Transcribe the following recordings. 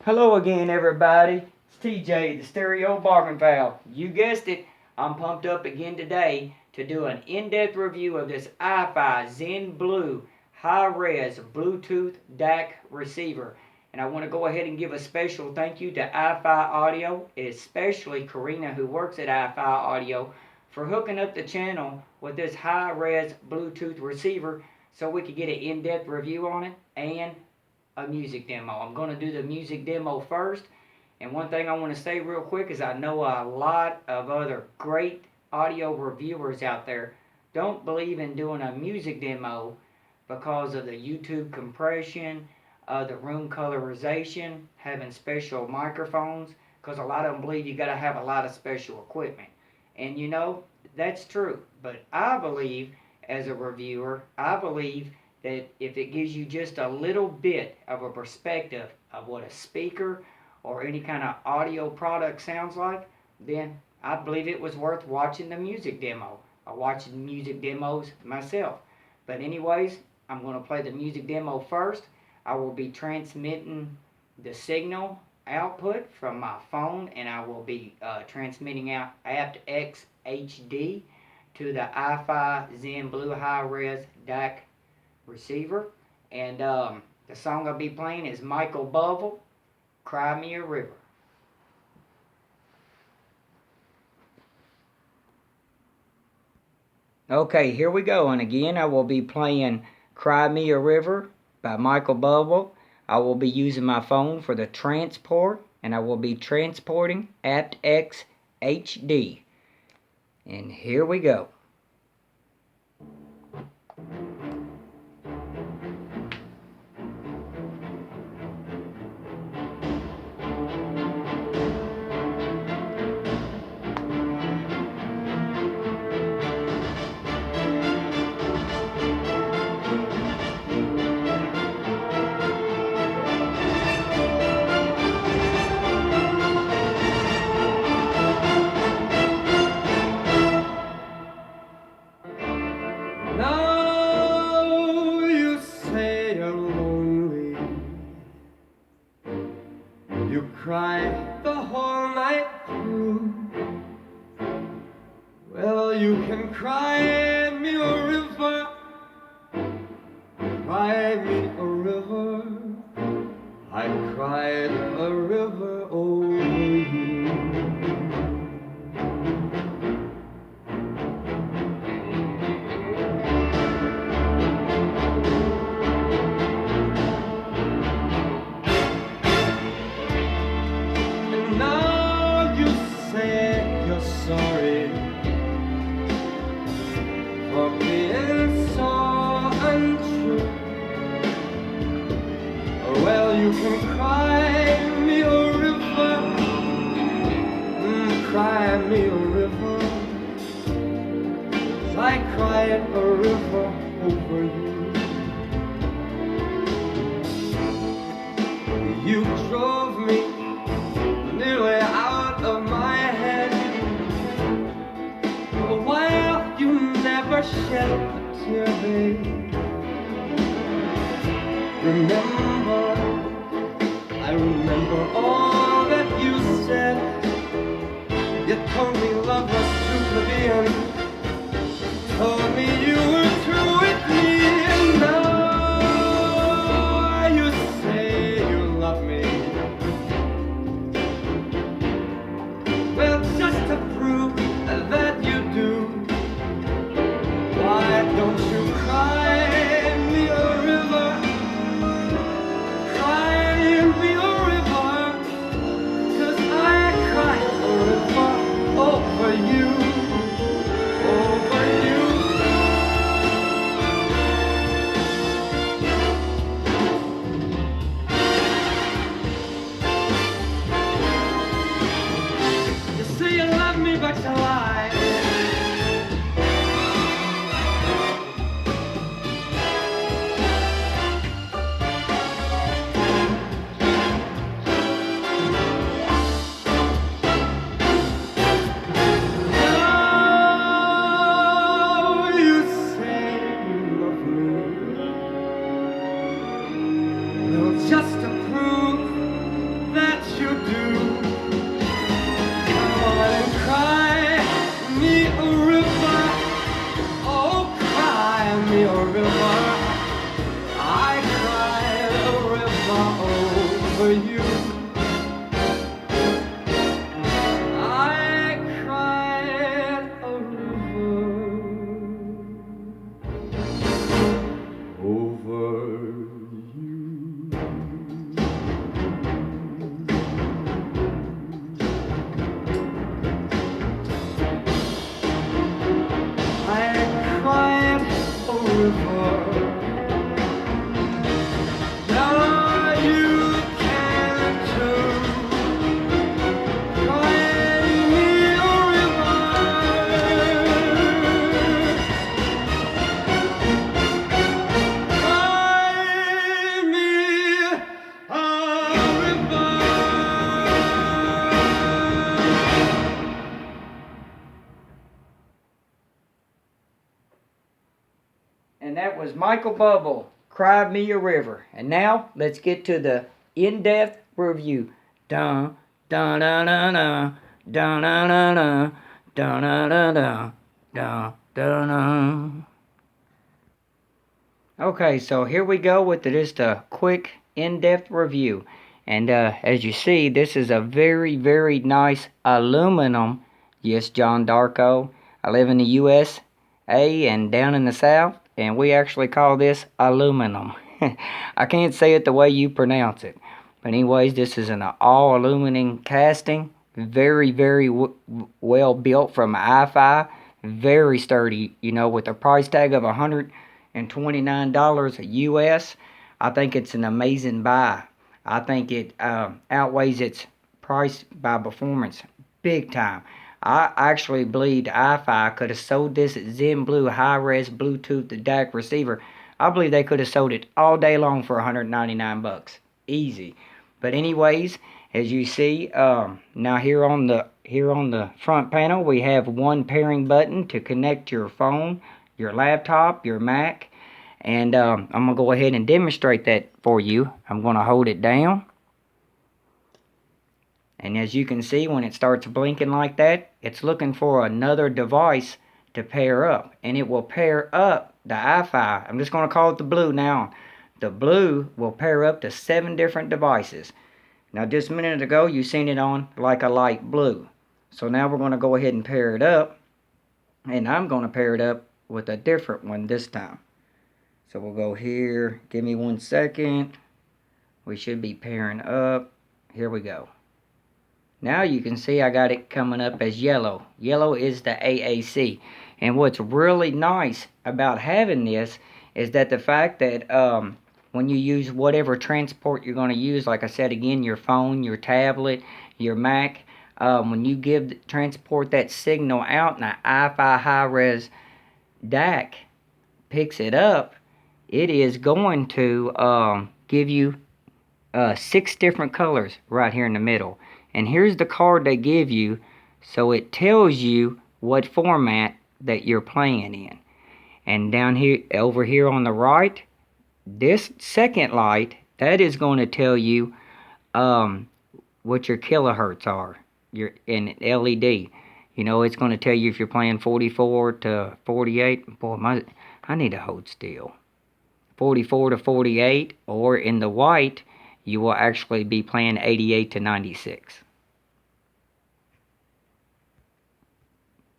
Hello again, everybody. It's TJ, the Stereo-Bargainphile. You guessed it, I'm pumped up again today to do an in-depth review of this iFi Zen Blue high-res Bluetooth DAC receiver. And I want to go ahead and give a special thank you to iFi Audio, especially Karina, who works at iFi Audio, for hooking up the channel with this high-res Bluetooth receiver so we could get an in-depth review on it and a music demo. I'm going to do the music demo first. And one thing I want to say real quick is I know a lot of other great audio reviewers out there don't believe in doing a music demo because of the YouTube compression, the room colorization, having special microphones, because a lot of them believe you got to have a lot of special equipment. And you know, that's true. But I believe, as a reviewer, I believe that if it gives you just a little bit of a perspective of what a speaker or any kind of audio product sounds like, then I believe it was worth watching the music demo. I watch music demos myself. But anyways, I'm going to play the music demo first. I will be transmitting the signal output from my phone, and I will be transmitting out AptX HD to the iFi Zen Blue high-res DAC receiver. And the song I'll be playing is Michael Bublé, Cry Me a River. Okay, here we go. And again, I will be playing Cry Me a River by Michael Bublé. I will be using my phone for the transport, and I will be transporting AptX HD. And here we go. You cry the whole night through. Well, you can cry me a river, cry me a river. I cried a river over you. Sorry for being so untrue. Well, you can cry me a river, cry me a river, 'cause I cried a river over you. You drove me nearly out of my head. While you never shed a tear, babe. Remember, I remember all that you said. You told me love was true to the end. Told me you were true with me, and now you say you love me. Well, just to prove that you do, why don't you cry me a river? me a river. I cried a river over you. I cried a river over you. I cried a river. Now you can too. Cry me a river. Cry me a river. And that was Michael Bubble, Cry Me a River. And now, let's get to the in-depth review. Dun, dun, dun, dun, dun, dun, dun, dun, dun, dun, dun, dun, dun, dun, dun. Okay, so here we go with just a quick in-depth review. And as you see, this is a very, very nice aluminum. Yes, John Darko. I live in the USA and down in the South, and we actually call this aluminum. I can't say it the way you pronounce it. But anyways, this is an all aluminum casting. Very, very well built from iFi. Very sturdy, you know, with a price tag of $129 US. I think it's an amazing buy. I think it outweighs its price by performance big time. I actually believe iFi could have sold this Zen Blue high-res Bluetooth DAC receiver. I believe they could have sold it all day long for $199. Easy. But anyways, as you see, now here on the front panel, we have one pairing button to connect your phone, your laptop, your Mac. And I'm going to go ahead and demonstrate that for you. I'm going to hold it down. And as you can see, when it starts blinking like that, it's looking for another device to pair up. And it will pair up the iFi. I'm just going to call it the blue now. The blue will pair up to 7 different devices. Now, just a minute ago, you seen it on like a light blue. So now we're going to go ahead and pair it up. And I'm going to pair it up with a different one this time. So we'll go here. Give me 1 second. We should be pairing up. Here we go. Now you can see I got it coming up as yellow. Yellow is the AAC. And what's really nice about having this is that the fact that when you use whatever transport you're going to use, like I said again, your phone, your tablet, your Mac, when you transport that signal out and the iFi high-res DAC picks it up, it is going to give you 6 different colors right here in the middle. And here's the card they give you, so it tells you what format that you're playing in. And down here, over here on the right, this second light, that is going to tell you what your kilohertz are, your in LED. You know, it's going to tell you if you're playing 44 to 48. Boy, I need to hold still. 44 to 48, or in the white, you will actually be playing 88 to 96.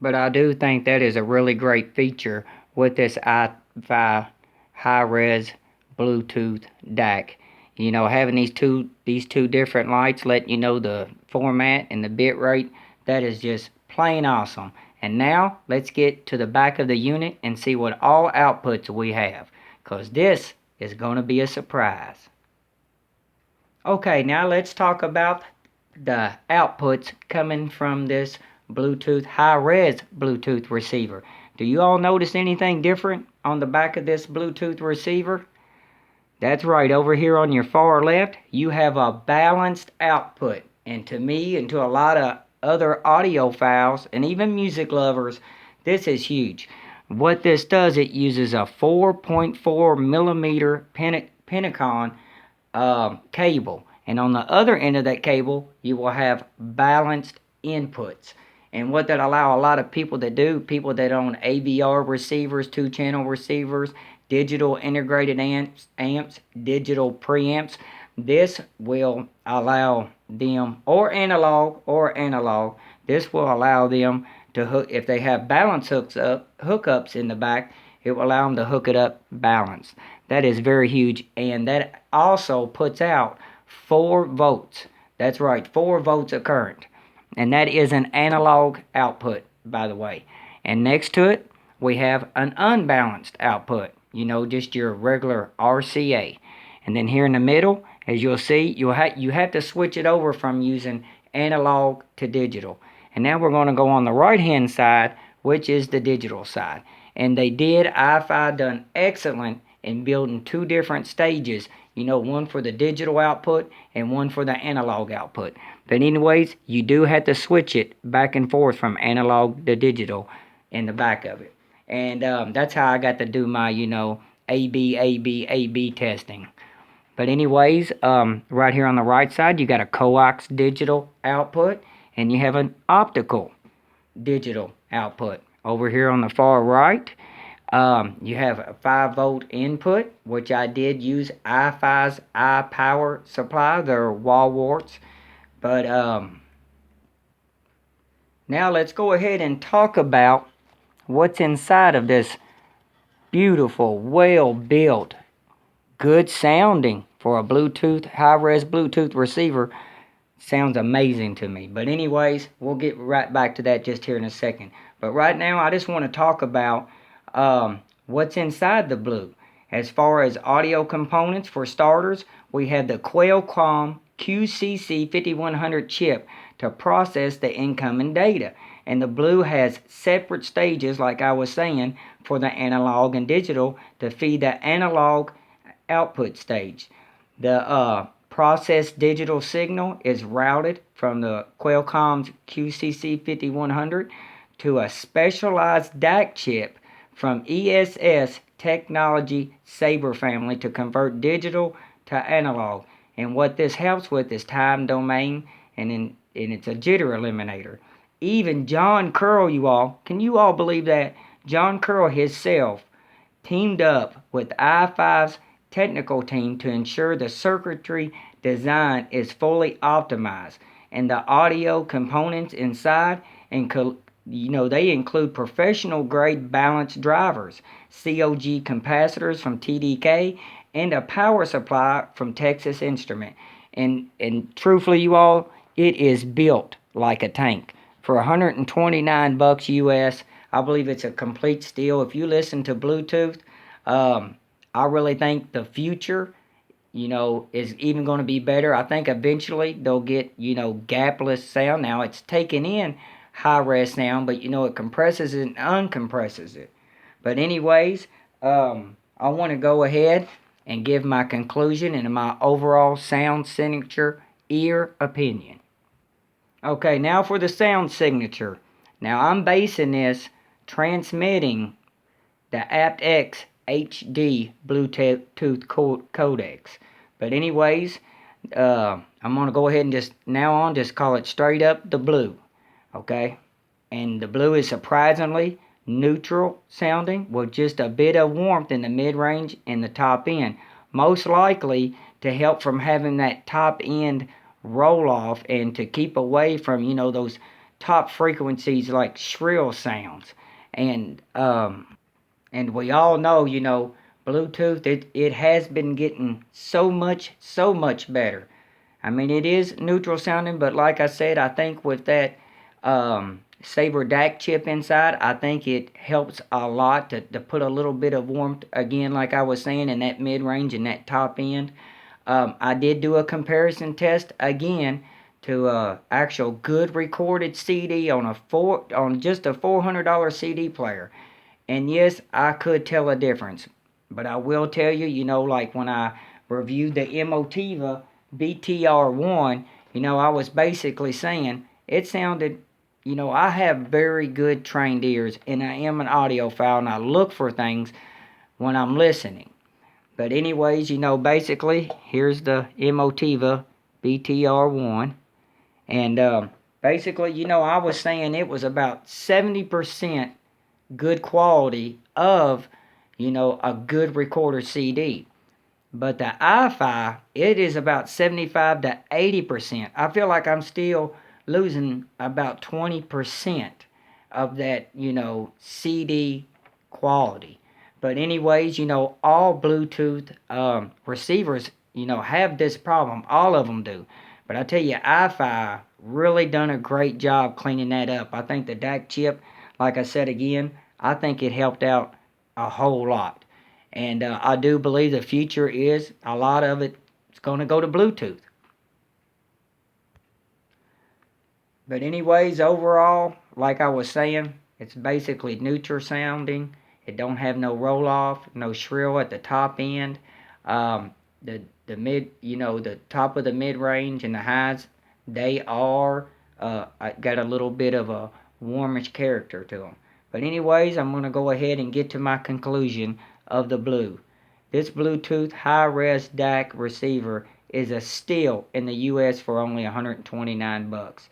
But I do think that is a really great feature with this iFi high-res Bluetooth DAC. You know, having these two different lights letting you know the format and the bit rate, that is just plain awesome. And now, let's get to the back of the unit and see what all outputs we have, because this is going to be a surprise. Okay, now let's talk about the outputs coming from this Bluetooth high-res Bluetooth receiver. Do you all notice anything different on the back of this Bluetooth receiver? That's right, over here on your far left, you have a balanced output. And to me and to a lot of other audiophiles and even music lovers, this is huge. What this does, it uses a 4.4 millimeter Pentacon cable. And on the other end of that cable, you will have balanced inputs. And what that allow a lot of people to do, people that own AVR receivers, 2-channel receivers, digital integrated amps, digital preamps, this will allow them, or analog, this will allow them to hook, if they have balance hookups in the back, it will allow them to hook it up balanced. That is very huge, and that also puts out 4 volts. That's right, 4 volts of current. And that is an analog output, by the way. And next to it, we have an unbalanced output. You know, just your regular RCA. And then here in the middle, as you'll see, you have to switch it over from using analog to digital. And now we're going to go on the right-hand side, which is the digital side. And iFi done excellent in building 2 different stages. You know, one for the digital output and one for the analog output. But anyways, you do have to switch it back and forth from analog to digital in the back of it. And that's how I got to do my, you know, A/B testing. But anyways, right here on the right side, you got a coax digital output, and you have an optical digital output. Over here on the far right, you have a 5-volt input, which I did use iFi's iPower supply. They're wall warts. But now let's go ahead and talk about what's inside of this beautiful, well-built, good sounding for a Bluetooth, high-res Bluetooth receiver. Sounds amazing to me. But anyways, we'll get right back to that just here in a second. But right now, I just want to talk about what's inside the Blue. As far as audio components, for starters, we have the Qualcomm QCC 5100 chip to process the incoming data. And the Blue has separate stages, like I was saying, for the analog and digital to feed the analog output stage. The processed digital signal is routed from the Qualcomm's QCC 5100 to a specialized DAC chip from ESS Technology Sabre family to convert digital to analog. And what this helps with is time domain, and it's a jitter eliminator. Even John Curl, can you all believe that? John Curl himself teamed up with iFi's technical team to ensure the circuitry design is fully optimized, and the audio components inside they include professional grade balanced drivers, COG compasitors from TDK, and a power supply from Texas Instrument. And truthfully, you all, it is built like a tank. For $129 US, I believe it's a complete steal. If you listen to Bluetooth, I really think the future, is even going to be better. I think eventually they'll get, gapless sound. Now it's taking in high-res sound, but it compresses it and uncompresses it. But anyways, I want to go ahead and give my conclusion and my overall sound signature ear opinion. Okay, now for the sound signature. Now I'm basing this transmitting the AptX HD Bluetooth codecs. But anyways, I'm going to go ahead and just call it straight up the Blue. Okay? And the Blue is surprisingly neutral sounding with just a bit of warmth in the mid-range and the top end. Most likely to help from having that top end roll off and to keep away from, those top frequencies like shrill sounds. And we all know, Bluetooth, it has been getting so much better. I mean, it is neutral sounding, but like I said, I think with that Sabre DAC chip inside, I think it helps a lot to put a little bit of warmth, again, like I was saying, in that mid-range and that top end. I did do a comparison test, again, to actual good recorded CD on just a $400 CD player. And yes, I could tell a difference. But I will tell you, like when I reviewed the Emotiva BTR1, I was basically saying it sounded, I have very good trained ears, and I am an audiophile, and I look for things when I'm listening. But anyways, basically, here's the Emotiva BTR1. And Basically, I was saying it was about 70% good quality of, a good recorder CD. But the iFi, it is about 75 to 80%. I feel like I'm still losing about 20% of that, CD quality. But anyways, all Bluetooth receivers, have this problem. All of them do. But I tell you, iFi really done a great job cleaning that up. I think the DAC chip, like I said again, I think it helped out a whole lot. And I do believe the future is a lot of it is going to go to Bluetooth. But anyways, overall, like I was saying, it's basically neutral sounding. It don't have no roll off, no shrill at the top end. The mid, the top of the mid range and the highs, they are got a little bit of a warmish character to them. But anyways, I'm gonna go ahead and get to my conclusion of the blue. This Bluetooth high-res DAC receiver is a steal in the U.S. for only $129.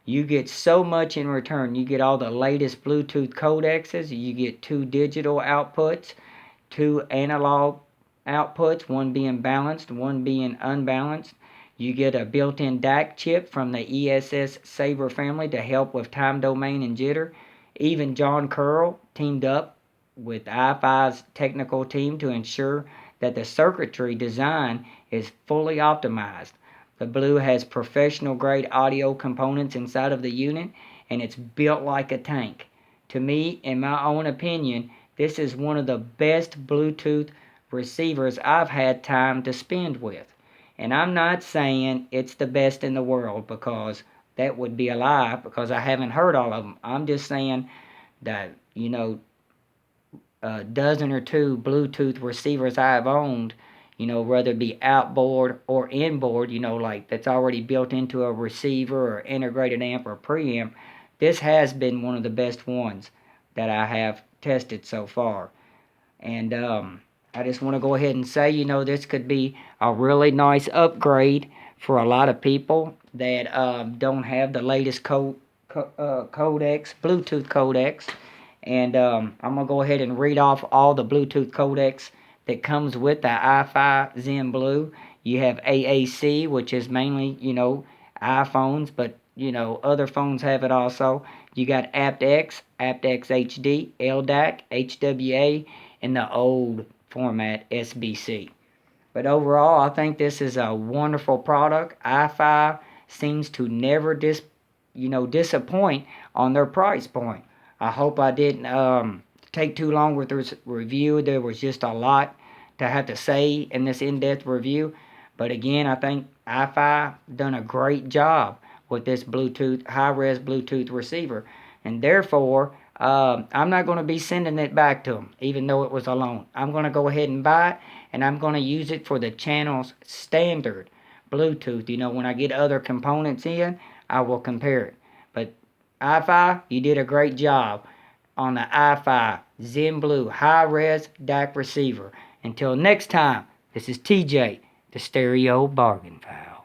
You get so much in return. You get all the latest Bluetooth codecs. You get 2 digital outputs, 2 analog outputs, one being balanced, one being unbalanced. You get a built-in DAC chip from the ESS Sabre family to help with time domain and jitter. Even John Curl teamed up with iFi's technical team to ensure that the circuitry design is fully optimized. The Blue has professional grade audio components inside of the unit, and it's built like a tank. To me, in my own opinion, this is one of the best Bluetooth receivers I've had time to spend with. And I'm not saying it's the best in the world, because that would be a lie, because I haven't heard all of them. I'm just saying that, a dozen or two Bluetooth receivers I've owned, whether it be outboard or inboard, like that's already built into a receiver or integrated amp or preamp, this has been one of the best ones that I have tested so far. And I just want to go ahead and say, this could be a really nice upgrade for a lot of people that don't have the latest codecs, Bluetooth codecs. And I'm going to go ahead and read off all the Bluetooth codecs that comes with the iFi Zen Blue. You have AAC, which is mainly, iPhones, but, other phones have it also. You got AptX, AptX HD, LDAC, HWA, and the old format SBC. But overall, I think this is a wonderful product. iFi seems to never disappoint on their price point. I hope I didn't take too long with this review. There was just a lot to have to say in this in-depth review. But again, I think iFi done a great job with this Bluetooth, high-res Bluetooth receiver. And therefore, I'm not going to be sending it back to them, even though it was a loan. I'm going to go ahead and buy it, and I'm going to use it for the channel's standard Bluetooth. When I get other components in, I will compare it. But iFi, you did a great job on the iFi Zen Blue high-res DAC receiver. Until next time, this is TJ, the Stereo-Bargainphile.